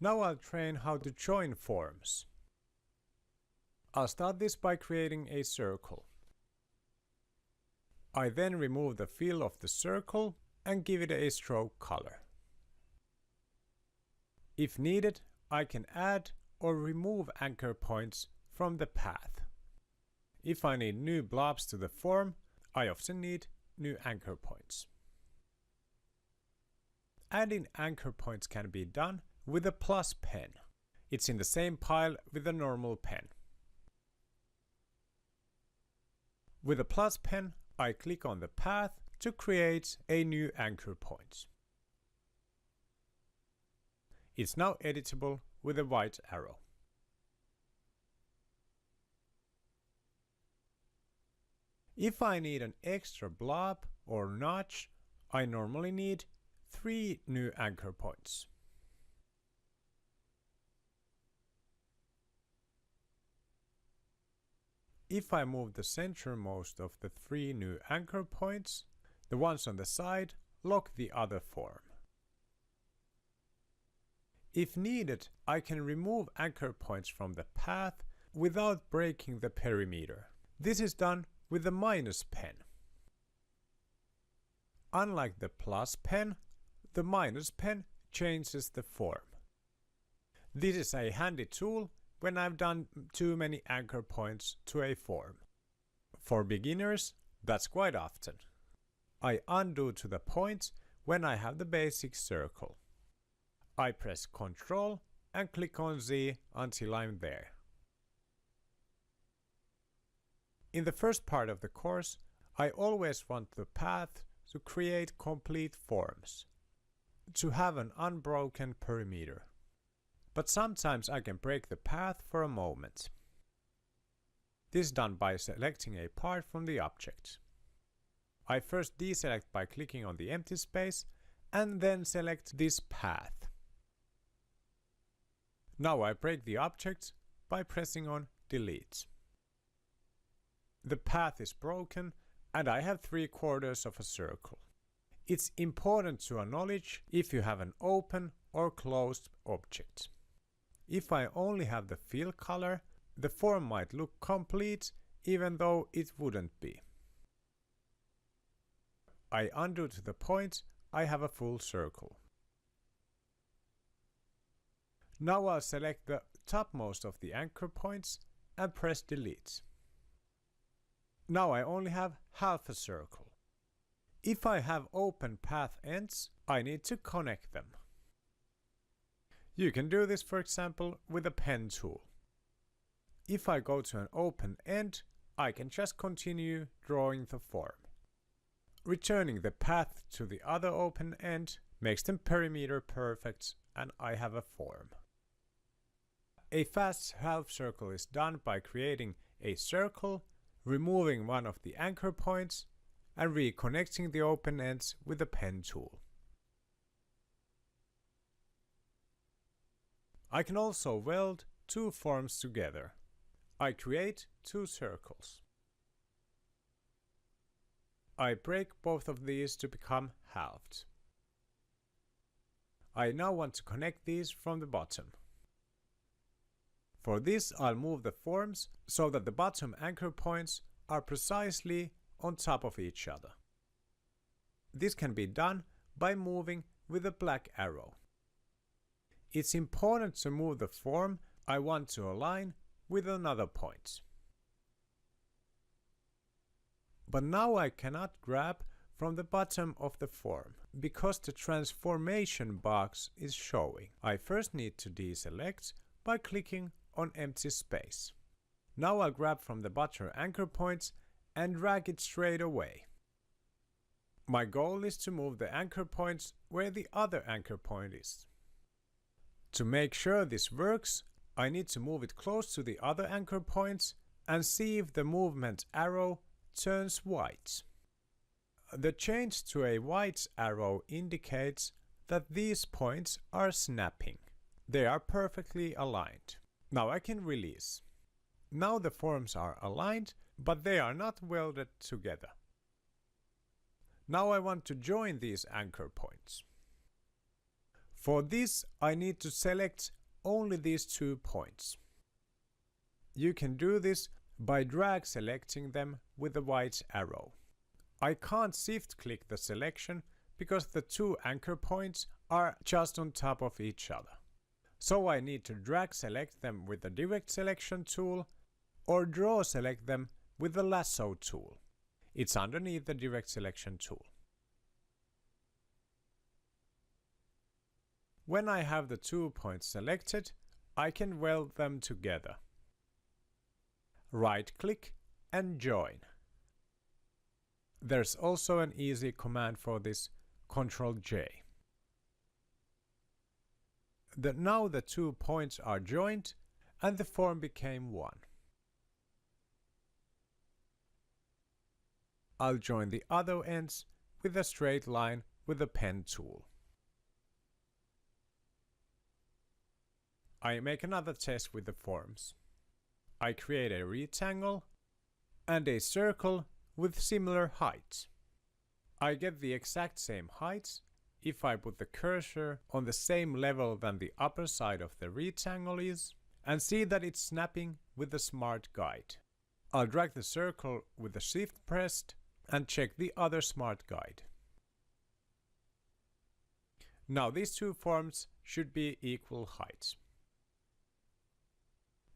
Now I'll train how to join forms. I'll start this by creating a circle. I then remove the fill of the circle and give it a stroke color. If needed, I can add or remove anchor points from the path. If I need new blobs to the form, I often need new anchor points. Adding anchor points can be done with a plus pen. It's in the same pile with a normal pen. With a plus pen, I click on the path to create a new anchor point. It's now editable with a white arrow. If I need an extra blob or notch, I normally need 3 new anchor points. If I move the centermost of the 3 new anchor points, the ones on the side lock the other form. If needed, I can remove anchor points from the path without breaking the perimeter. This is done with the minus pen. Unlike the plus pen, the minus pen changes the form. This is a handy tool when I've done too many anchor points to a form. For beginners, that's quite often. I undo to the point when I have the basic circle. I press Ctrl and click on Z until I'm there. In the first part of the course, I always want the path to create complete forms, to have an unbroken perimeter. But sometimes I can break the path for a moment. This is done by selecting a part from the object. I first deselect by clicking on the empty space and then select this path. Now I break the object by pressing on Delete. The path is broken and I have 3/4 of a circle. It's important to acknowledge if you have an open or closed object. If I only have the fill color, the form might look complete even though it wouldn't be. I undo to the point I have a full circle. Now I'll select the topmost of the anchor points and press Delete. Now I only have half a circle. If I have open path ends, I need to connect them. You can do this, for example, with a pen tool. If I go to an open end, I can just continue drawing the form. Returning the path to the other open end makes the perimeter perfect and I have a form. A fast half circle is done by creating a circle, removing one of the anchor points, and reconnecting the open ends with the pen tool. I can also weld 2 forms together. I create 2 circles. I break both of these to become halved. I now want to connect these from the bottom. For this, I'll move the forms so that the bottom anchor points are precisely on top of each other. This can be done by moving with a black arrow. It's important to move the form I want to align with another point. But now I cannot grab from the bottom of the form because the transformation box is showing. I first need to deselect by clicking on empty space. Now I'll grab from the bottom anchor points and drag it straight away. My goal is to move the anchor points where the other anchor point is. To make sure this works, I need to move it close to the other anchor points and see if the movement arrow turns white. The change to a white arrow indicates that these points are snapping. They are perfectly aligned. Now I can release. Now the forms are aligned, but they are not welded together. Now I want to join these anchor points. For this, I need to select only these 2 points. You can do this by drag selecting them with the white arrow. I can't shift click the selection because the 2 anchor points are just on top of each other. So I need to drag select them with the direct selection tool or draw select them with the lasso tool. It's underneath the direct selection tool. When I have the 2 points selected, I can weld them together. Right click and join. There's also an easy command for this, Ctrl J. Now the 2 points are joined and the form became one. I'll join the other ends with a straight line with the pen tool. I make another test with the forms. I create a rectangle and a circle with similar heights. I get the exact same heights if I put the cursor on the same level than the upper side of the rectangle is and see that it's snapping with the Smart Guide. I'll drag the circle with the Shift pressed and check the other Smart Guide. Now these 2 forms should be equal heights.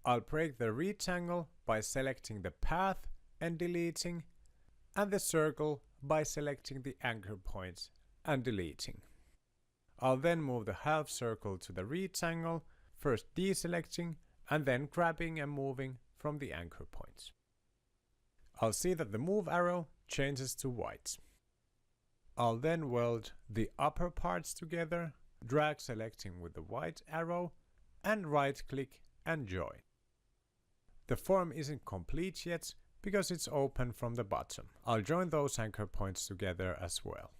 I'll break the rectangle by selecting the path and deleting, and the circle by selecting the anchor points and deleting. I'll then move the half circle to the rectangle, first deselecting and then grabbing and moving from the anchor points. I'll see that the move arrow changes to white. I'll then weld the upper parts together, drag selecting with the white arrow, and right click and join. The form isn't complete yet because it's open from the bottom. I'll join those anchor points together as well.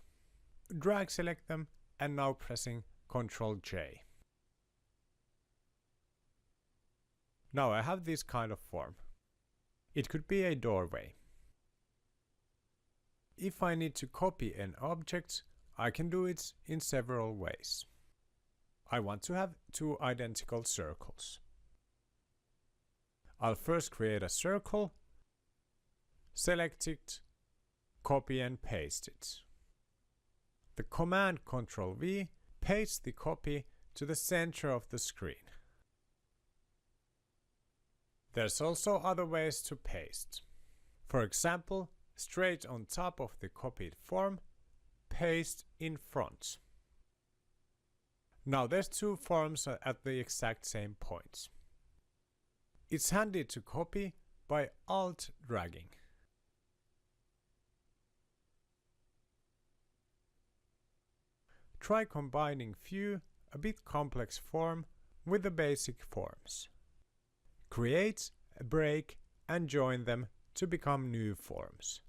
Drag select them and now pressing Ctrl J. Now I have this kind of form. It could be a doorway. If I need to copy an object, I can do it in several ways. I want to have 2 identical circles. I'll first create a circle, select it, copy and paste it. The command Ctrl V pastes the copy to the center of the screen. There's also other ways to paste. For example, straight on top of the copied form, paste in front. Now there's 2 forms at the exact same points. It's handy to copy by Alt dragging. Try combining few, a bit complex form with the basic forms. Create, break and join them to become new forms.